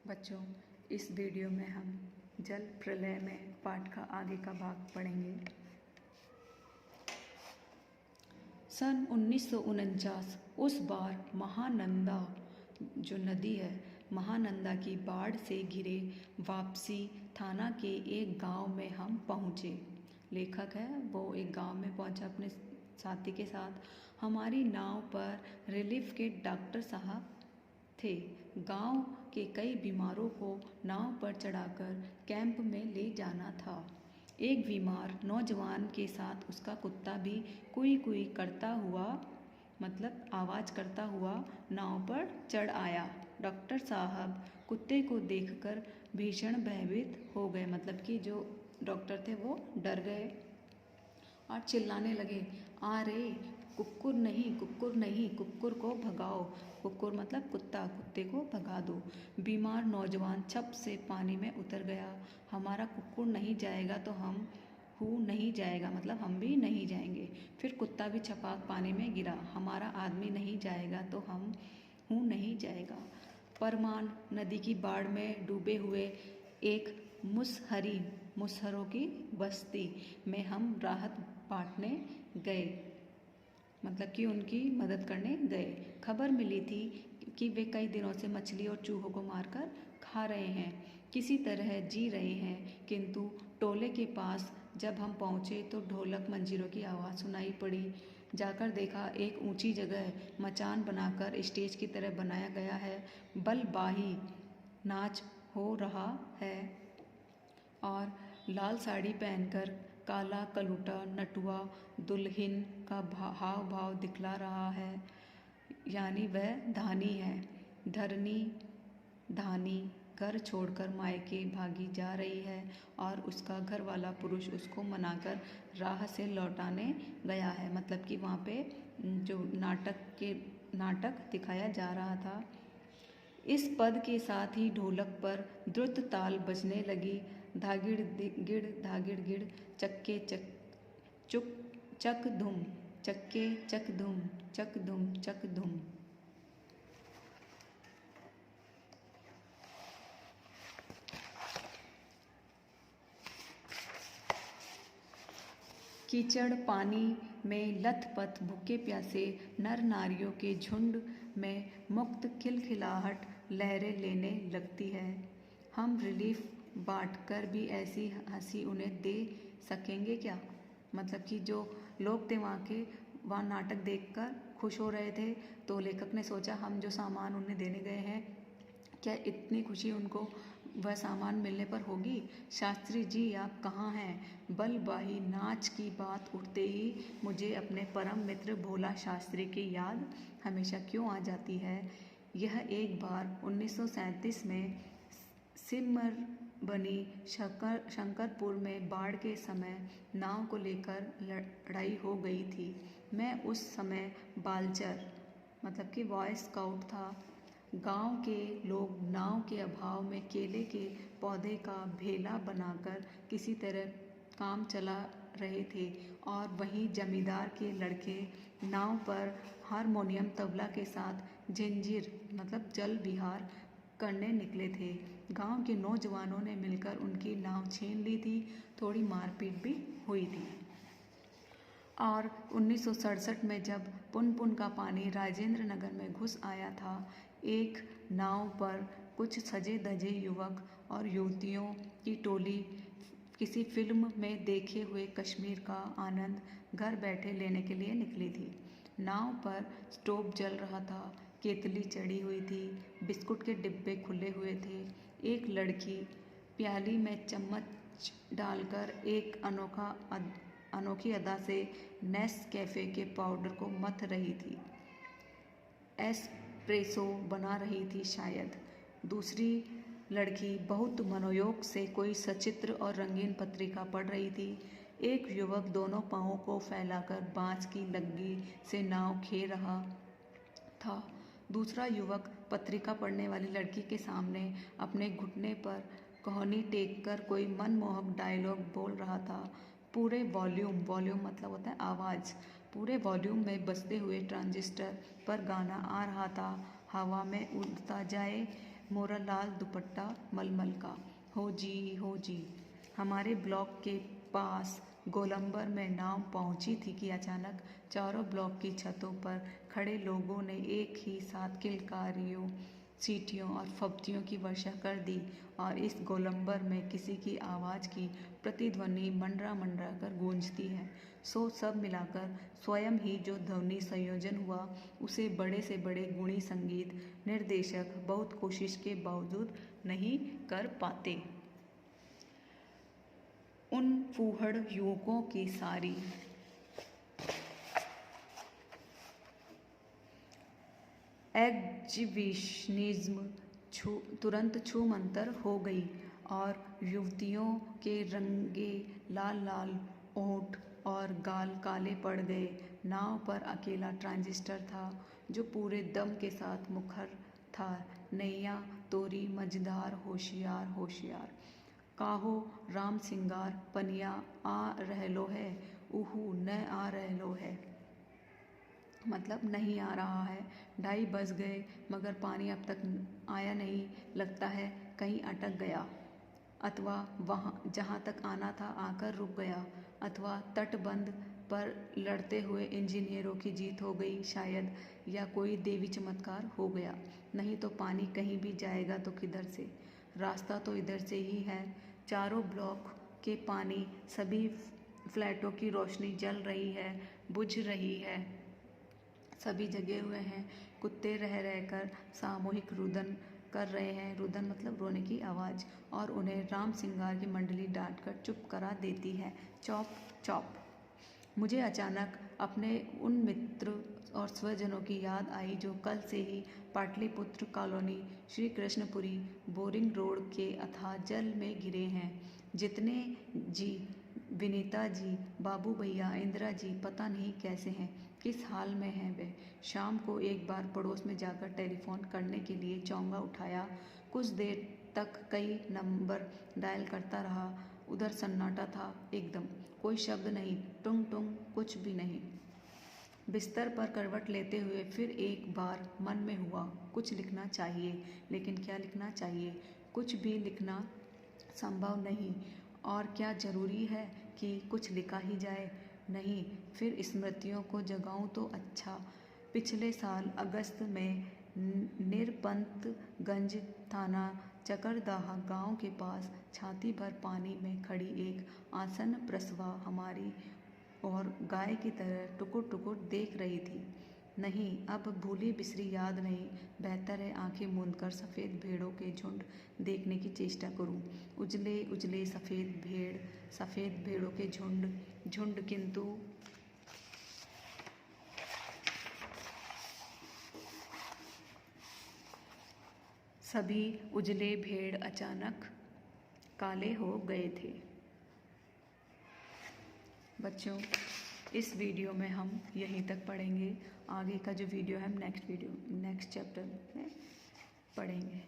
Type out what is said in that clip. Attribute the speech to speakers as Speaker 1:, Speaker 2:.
Speaker 1: बच्चों, इस वीडियो में हम जल प्रलय में पाठ का आगे का भाग पढ़ेंगे। सन 1949 उस बार महानंदा जो नदी है, महानंदा की बाढ़ से घिरे वापसी थाना के एक गांव में हम पहुँचे। लेखक है वो एक गांव में पहुंचा अपने साथी के साथ। हमारी नाव पर रिलीफ के डॉक्टर साहब थे। गांव के कई बीमारों को नाव पर चढ़ाकर कैंप में ले जाना था। एक बीमार नौजवान के साथ उसका कुत्ता भी कुई कुई करता हुआ मतलब आवाज़ करता हुआ नाव पर चढ़ आया। डॉक्टर साहब कुत्ते को देखकर भीषण भयभीत हो गए, मतलब कि जो डॉक्टर थे वो डर गए और चिल्लाने लगे, आ रे कुक्कुर नहीं, कुक्कुर नहीं, कुक्कुर को भगाओ। कुक्कुर मतलब कुत्ता, कुत्ते को भगा दो। बीमार नौजवान छप से पानी में उतर गया। हमारा कुक्कुर नहीं जाएगा तो हम हूँ नहीं जाएगा, मतलब हम भी नहीं जाएंगे। फिर कुत्ता भी छपाक पानी में गिरा। हमारा आदमी नहीं जाएगा तो हम हूँ नहीं जाएगा। परमान नदी की बाढ़ में डूबे हुए एक मुसहरों की बस्ती में हम राहत बांटने गए, मतलब कि उनकी मदद करने गए। खबर मिली थी कि वे कई दिनों से मछली और चूहों को मारकर खा रहे हैं, किसी तरह जी रहे हैं। किंतु टोले के पास जब हम पहुँचे तो ढोलक मंजीरों की आवाज़ सुनाई पड़ी। जाकर देखा, एक ऊंची जगह मचान बनाकर स्टेज की तरह बनाया गया है। बलबाही नाच हो रहा है और लाल साड़ी पहनकर काला कलूटा नटुआ दुल्हन का हाव भाव दिखला रहा है, यानी वह धानी है। धानी घर छोड़कर मायके भागी जा रही है और उसका घर वाला पुरुष उसको मनाकर राह से लौटाने गया है, मतलब कि वहाँ पे जो नाटक दिखाया जा रहा था। इस पद के साथ ही ढोलक पर द्रुत ताल बजने लगी। धागिड़ गिड़ चक्के चक धुम, चक्के चक धुम, चक धुम चक धुम। कीचड़ पानी में लथपथ भूखे प्यासे नर नारियों के झुंड में मुक्त खिलखिलाहट लहरें लेने लगती है। हम रिलीफ बांटकर भी ऐसी हंसी उन्हें दे सकेंगे क्या? मतलब कि जो लोग थे वहाँ नाटक देखकर खुश हो रहे थे, तो लेखक ने सोचा हम जो सामान उन्हें देने गए हैं, क्या इतनी खुशी उनको वह सामान मिलने पर होगी? शास्त्री जी आप कहाँ हैं? बलबाही नाच की बात उठते ही मुझे अपने परम मित्र भोला शास्त्री की याद हमेशा क्यों आ जाती है। यह एक बार 1937 में सिमर बनी शंकरपुर में बाढ़ के समय नाव को लेकर लड़ाई हो गई थी। मैं उस समय बालचर मतलब कि बॉय स्काउट था। गांव के लोग नाव के अभाव में केले के पौधे का भेला बनाकर किसी तरह काम चला रहे थे और वहीं जमींदार के लड़के नाव पर हारमोनियम तबला के साथ झंझीर मतलब जल विहार करने निकले थे। गांव के नौजवानों ने मिलकर उनकी नाव छीन ली थी। थोड़ी मारपीट भी हुई थी। और 1967 में जब पुनपुन का पानी राजेंद्र नगर में घुस आया था, एक नाव पर कुछ सजे धजे युवक और युवतियों की टोली किसी फिल्म में देखे हुए कश्मीर का आनंद घर बैठे लेने के लिए निकली थी। नाव पर स्टोव जल रहा था, केतली चढ़ी हुई थी, बिस्कुट के डिब्बे खुले हुए थे। एक लड़की प्याली में चम्मच डालकर एक अनोखी अदा से नेस्कैफे के पाउडर को मथ रही थी, एस्प्रेसो बना रही थी शायद। दूसरी लड़की बहुत मनोयोग से कोई सचित्र और रंगीन पत्रिका पढ़ रही थी। एक युवक दोनों पाँवों को फैलाकर बांस की लग्गी से नाव खे रहा था। दूसरा युवक पत्रिका पढ़ने वाली लड़की के सामने अपने घुटने पर कोहनी टेक कर कोई मनमोहक डायलॉग बोल रहा था। पूरे वॉल्यूम मतलब होता है आवाज़, पूरे वॉल्यूम में बजते हुए ट्रांजिस्टर पर गाना आ रहा था। हवा में उड़ता जाए मोरा लाल दुपट्टा मलमल का। हो जी। हमारे ब्लॉक के पास गोलंबर में नाव पहुंची थी कि अचानक चारों ब्लॉक की छतों पर खड़े लोगों ने एक ही साथ किलकारियों, सीटियों और फब्तियों की वर्षा कर दी और इस गोलंबर में किसी की आवाज़ की प्रतिध्वनि मंडरा कर गूंजती है। सो सब मिलाकर स्वयं ही जो ध्वनि संयोजन हुआ उसे बड़े से बड़े गुणी संगीत निर्देशक बहुत कोशिश के बावजूद नहीं कर पाते। उन फूहड़ युवकों की सारी एग्जिबिशनिज्म तुरंत छूमंतर हो गई और युवतियों के रंगे लाल ओंठ और गाल काले पड़ गए। नाव पर अकेला ट्रांजिस्टर था जो पूरे दम के साथ मुखर था। नैया तोरी मझधार होशियार काहो राम सिंगार पनिया आ रहलो है, उहू न आ रहलो है। मतलब नहीं आ रहा है। 2:30 बज गए मगर पानी अब तक आया नहीं। लगता है कहीं अटक गया, अथवा वहाँ जहाँ तक आना था आकर रुक गया, अथवा तटबंध पर लड़ते हुए इंजीनियरों की जीत हो गई शायद, या कोई देवी चमत्कार हो गया। नहीं तो पानी कहीं भी जाएगा तो किधर से? रास्ता तो इधर से ही है। चारों ब्लॉक के पानी, सभी फ्लैटों की रोशनी जल रही है, बुझ रही है, सभी जगे हुए हैं। कुत्ते रह कर सामूहिक रुदन कर रहे हैं। रुदन मतलब रोने की आवाज़, और उन्हें राम सिंगार की मंडली डांट कर चुप करा देती है। चौप चौप। मुझे अचानक अपने उन मित्र और स्वजनों की याद आई जो कल से ही Pataliputra colony, Shri Krishnapuri, Boring Road के अथाह जल में गिरे हैं। जितने जी, विनीता जी, बाबू भैया, इंदिरा जी पता नहीं कैसे हैं, किस हाल में हैं वे। शाम को एक बार पड़ोस में जाकर टेलीफोन करने के लिए चोंगा उठाया। कुछ देर तक कई नंबर डायल करता रहा। उधर सन्नाटा था एकदम, कोई शब्द नहीं, टुंग टुंग कुछ भी नहीं। बिस्तर पर करवट लेते हुए फिर एक बार मन में हुआ कुछ लिखना चाहिए, लेकिन क्या लिखना चाहिए? कुछ भी लिखना संभव नहीं। और क्या जरूरी है कि कुछ लिखा ही जाए? नहीं, फिर स्मृतियों को जगाऊं तो अच्छा। पिछले साल अगस्त में निरपंतगंज थाना चकरदाहा गांव के पास छाती भर पानी में खड़ी एक आसन्न प्रसवा हमारी और गाय की तरह टुकुर टुकुर देख रही थी। नहीं, अब भूली बिसरी याद नहीं। बेहतर है आंखें मूंदकर सफ़ेद भेड़ों के झुंड देखने की चेष्टा करूं। उजले उजले सफ़ेद भेड़ों के झुंड किंतु सभी उजले भेड़ अचानक काले हो गए थे। बच्चों, इस वीडियो में हम यहीं तक पढ़ेंगे। आगे का जो वीडियो है हम नेक्स्ट चैप्टर में पढ़ेंगे।